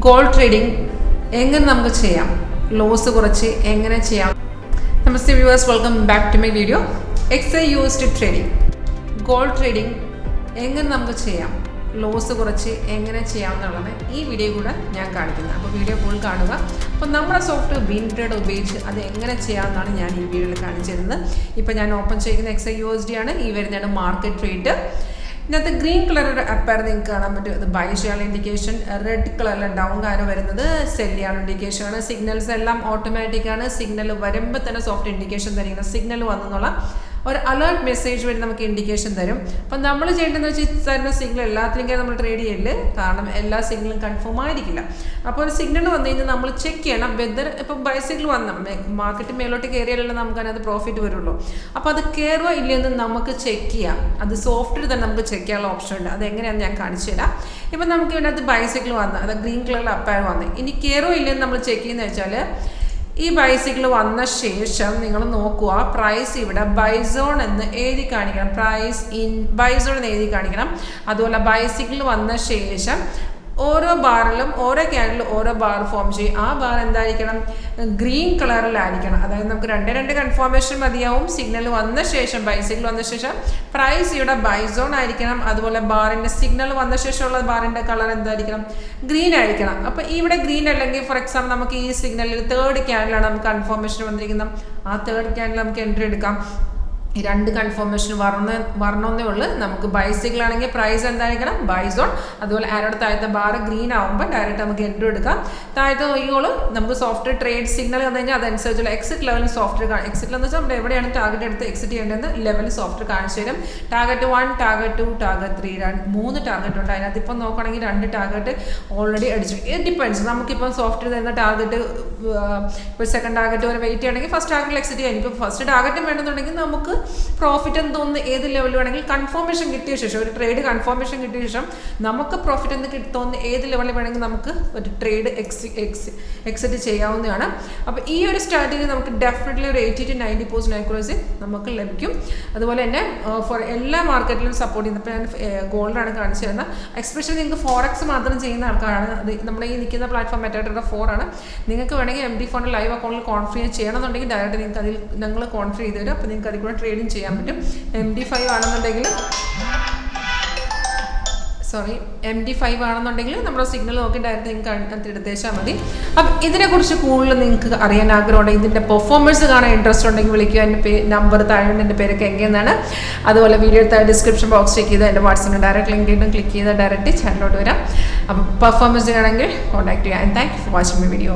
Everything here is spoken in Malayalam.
ഗോൾഡ് ട്രേഡിംഗ് എങ്ങനെ നമുക്ക് ചെയ്യാം, ലോസ് കുറച്ച് എങ്ങനെ ചെയ്യാം. Namaste viewers, welcome back to my video. XAUUSD trading, gold trading എങ്ങനെ നമുക്ക് ചെയ്യാം, ലോസ് കുറച്ച് എങ്ങനെ ചെയ്യാം എന്നുള്ളത് ഈ വീഡിയോ കൂടെ ഞാൻ കാണിക്കുന്നത്. അപ്പോൾ വീഡിയോ ഫുൾ കാണുക. അപ്പോൾ നമ്മുടെ സോഫ്റ്റ്വെയർ WinTrader ഉപയോഗിച്ച് അത് എങ്ങനെ ചെയ്യാമെന്നാണ് ഞാൻ ഈ വീഡിയോയിൽ കാണിച്ചു തരുന്നത്. ഇപ്പോൾ ഞാൻ ഓപ്പൺ ചെയ്യുന്ന XAUUSD ആണ്. ഈ വരുന്നതാണ് മാർക്കറ്റ് റേറ്റ്. ഇതിനകത്ത് ഗ്രീൻ കളറിൻ്റെ അപ്പയർ നിങ്ങൾക്ക് കാണാൻ പറ്റും. ഇത് ബൈ ചെയ്യാനുള്ള ഇൻഡിക്കേഷൻ, റെഡ് കളറിലെ ഡൗൺ കാരോ വരുന്നത് സെല് ചെയ്യാനുള്ള ഇൻഡിക്കേഷൻ ആണ്. സിഗ്നൽസ് എല്ലാം ഓട്ടോമാറ്റിക് ആണ്. സിഗ്നൽ വരുമ്പോൾ തന്നെ സോഫ്റ്റ് ഇൻഡിക്കേഷൻ തരുന്നത് സിഗ്നൽ വന്നെന്നുള്ള ഒരു അലേർട്ട് മെസ്സേജ് വഴി നമുക്ക് ഇൻഡിക്കേഷൻ തരും. അപ്പം നമ്മൾ ചെയ്യേണ്ടതെന്ന് വെച്ചാൽ തരുന്ന സിഗ്നൽ എല്ലാത്തിലും നമ്മൾ ട്രേഡ് ചെയ്യില്ല, കാരണം എല്ലാ സിഗ്നലും കൺഫേം ആയിരിക്കില്ല. അപ്പോൾ ഒരു സിഗ്നൽ വന്നു കഴിഞ്ഞാൽ നമ്മൾ ചെക്ക് ചെയ്യണം വെദർ ഇപ്പം ബൈസിക്കിൾ വന്ന മാർക്കറ്റ് മേലോട്ട് കയറിയാലല്ലോ നമുക്ക് അതിനകത്ത് പ്രോഫിറ്റ് വരുള്ളൂ. അപ്പോൾ അത് കയറുമോ ഇല്ലയെന്ന് നമുക്ക് ചെക്ക് ചെയ്യാം. അത് സോഫ്റ്റ്വെയർ തന്നെ നമുക്ക് ചെക്ക് ചെയ്യാനുള്ള ഓപ്ഷൻ ഉണ്ട്. അതെങ്ങനെയാണെന്ന് ഞാൻ കാണിച്ചു തരാം. ഇപ്പം നമുക്ക് ഇതിനകത്ത് ബൈസിക്കിൾ വന്ന് അത് ഗ്രീൻ കളറിൽ അപ്പയർ വന്ന് ഇനി കയറുമോ ഇല്ലയെന്ന് നമ്മൾ ചെക്ക് ചെയ്യുന്നത് വെച്ചാൽ ഈ ബൈസിക്കിൾ വന്ന ശേഷം നിങ്ങൾ നോക്കുക, പ്രൈസ് ഇവിടെ ബൈസോൺ എന്ന് എഴുതി കാണിക്കണം. പ്രൈസ് ഇൻ ബൈസോൺ എന്ന് എഴുതി കാണിക്കണം. അതുപോലെ ബൈസിക്കിൾ വന്ന ശേഷം ഓരോ ബാറിലും ഓരോ ക്യാൻഡിലും ഓരോ ബാർ ഫോം ചെയ്യും. ആ ബാർ എന്തായിരിക്കണം? ഗ്രീൻ കളറിലായിരിക്കണം. അതായത് നമുക്ക് രണ്ട് കൺഫർമേഷൻ മതിയാവും. സിഗ്നൽ വന്ന ശേഷം ബൈസിക്കിൾ വന്ന ശേഷം പ്രൈസ് ഇവിടെ ബൈസോൺ ആയിരിക്കണം. അതുപോലെ ബാറിൻ്റെ സിഗ്നൽ വന്ന ശേഷമുള്ള ബാറിൻ്റെ കളർ എന്തായിരിക്കണം? ഗ്രീൻ ആയിരിക്കണം. അപ്പോൾ ഇവിടെ ഗ്രീൻ അല്ലെങ്കിൽ ഫോർ എക്സാമ്പിൾ നമുക്ക് ഈ സിഗ്നലിൽ തേർഡ് ക്യാൻഡിലാണ് നമുക്ക് കൺഫർമേഷൻ വന്നിരിക്കുന്നത്. ആ തേർഡ് ക്യാൻഡിൽ നമുക്ക് എൻട്രി എടുക്കാം. ഈ രണ്ട് കൺഫർമേഷൻ വരണമെന്നേ ഉള്ളൂ. നമുക്ക് ബൈസിക്കിൾ ആണെങ്കിൽ പ്രൈസ് എന്തായിരിക്കണം? ബൈസോൺ. അതുപോലെ ആരോടെ താഴത്തെ ബാർ ഗ്രീൻ ആകുമ്പോൾ ഡയറക്റ്റ് നമുക്ക് എൻട്രി എടുക്കാം. താഴത്തെ നോക്കിയോളൂ, നമുക്ക് സോഫ്റ്റ്വെയർ ട്രേഡ് സിഗ്നൽ വന്നു കഴിഞ്ഞാൽ അതനുസരിച്ചുള്ള എക്സിറ്റ് ലെവലിൽ സോഫ്റ്റ്വെയർ എക്സിറ്റ് എന്ന് വെച്ചാൽ നമ്മുടെ എവിടെയാണ് ടാർഗറ്റ് എടുത്ത് എക്സിറ്റ് ചെയ്യേണ്ടതെന്ന് ലെവലിൽ സോഫ്റ്റ്വെയർ കാണിച്ചു തരും. ടാർഗറ്റ് 1, ടാർഗറ്റ് 2, ടാർഗറ്റ് 3, 3 ടാർഗറ്റ് ഉണ്ട്. അതിനകത്ത് ഇപ്പം നോക്കുകയാണെങ്കിൽ 2 ടാർഗറ്റ് ഓൾറെഡി അടിച്ചു. It depends. നമുക്കിപ്പം സോഫ്റ്റ്വെയർ തരുന്ന ടാർഗറ്റ് ഇപ്പോൾ സെക്കൻഡ് ടാർഗറ്റ് വരെ വെയിറ്റ് ചെയ്യണമെങ്കിൽ ഫസ്റ്റ് ടാർഗറ്റിൽ എക്സിറ്റ് ചെയ്യാം. ഇപ്പോൾ ഫസ്റ്റ് ടാർഗറ്റും വേണമെന്നുണ്ടെങ്കിൽ നമുക്ക് പ്രോഫിറ്റ് എന്ന് തോന്നുന്ന ഏത് ലെവലിൽ വേണമെങ്കിൽ കൺഫർമേഷൻ കിട്ടിയ ശേഷം ഒരു ട്രേഡ് കൺഫർമേഷൻ കിട്ടിയ ശേഷം നമുക്ക് പ്രോഫിറ്റ് എന്ന് തോന്നുന്ന ഏത് ലെവലിൽ വേണമെങ്കിൽ നമുക്ക് ഒരു ട്രേഡ് എക്സിറ്റ് ചെയ്യാവുന്നതാണ്. അപ്പോൾ ഈ ഒരു സ്ട്രാറ്റജി നമുക്ക് ഡെഫിനറ്റ്ലി ഒരു 80 to 90% ആക്യുറസി നമുക്ക് ലഭിക്കും. അതുപോലെ തന്നെ ഫോർ എല്ലാ മാർക്കറ്റിലും സപ്പോർട്ട് ചെയ്യുന്നത്. ഇപ്പോൾ ഞാൻ ഗോൾഡാണ് കാണിച്ചു തരുന്നത്. എക്സ്പെഷ്യലി നിങ്ങൾക്ക് ഫോറക്സ് മാത്രം ചെയ്യുന്ന ആൾക്കാരാണ്. അത് നമ്മുടെ ഈ നിൽക്കുന്ന പ്ലാറ്റ്ഫോം MetaTrader 4 ആണ്. നിങ്ങൾക്ക് വേണമെങ്കിൽ MD ഫോണിൽ ലൈവ് അക്കൗണ്ടിൽ കോൺഫിഗർ ചെയ്യണമെന്നുണ്ടെങ്കിൽ ഡയറക്റ്റ് നിങ്ങൾക്ക് അതിൽ ഞങ്ങൾ കോൺഫിഗർ ചെയ്ത് തരും. അപ്പോൾ നിങ്ങൾക്ക് അതിൽ കൂടെ ട്രേഡിങ് ചെയ്യാൻ പറ്റും. MD5 ആണെന്നുണ്ടെങ്കിൽ MD5 ആണെന്നുണ്ടെങ്കിൽ നമ്മുടെ സിഗ്നൽ നോക്കി ഡയറക്റ്റ് നിങ്ങൾക്ക് എടുത്തേച്ചാൽ മതി. അപ്പം ഇതിനെക്കുറിച്ച് കൂടുതൽ നിങ്ങൾക്ക് അറിയാൻ ആഗ്രഹമുണ്ടെങ്കിൽ ഇതിൻ്റെ പെർഫോമൻസ് കാണാൻ ഇൻട്രസ്റ്റ് ഉണ്ടെങ്കിൽ വിളിക്കുക. എൻ്റെ നമ്പർ താഴെ എൻ്റെ പേര് 𝐂𝐤 അതുപോലെ വീഡിയോ ഡിസ്ക്രിപ്ഷൻ ബോക്സ് ചെക്ക് ചെയ്ത് എൻ്റെ വാട്സാപ്പിന് ഡയറക്റ്റ് ലിങ്ക് ഇട്ടും ക്ലിക്ക് ചെയ്ത് ഡയറക്റ്റ് ചാനലിലോട്ട് വരാം. അപ്പം പെർഫോമൻസ് ആണെങ്കിൽ കോൺടാക്ട് ചെയ്യാം. Thank you for watching my video.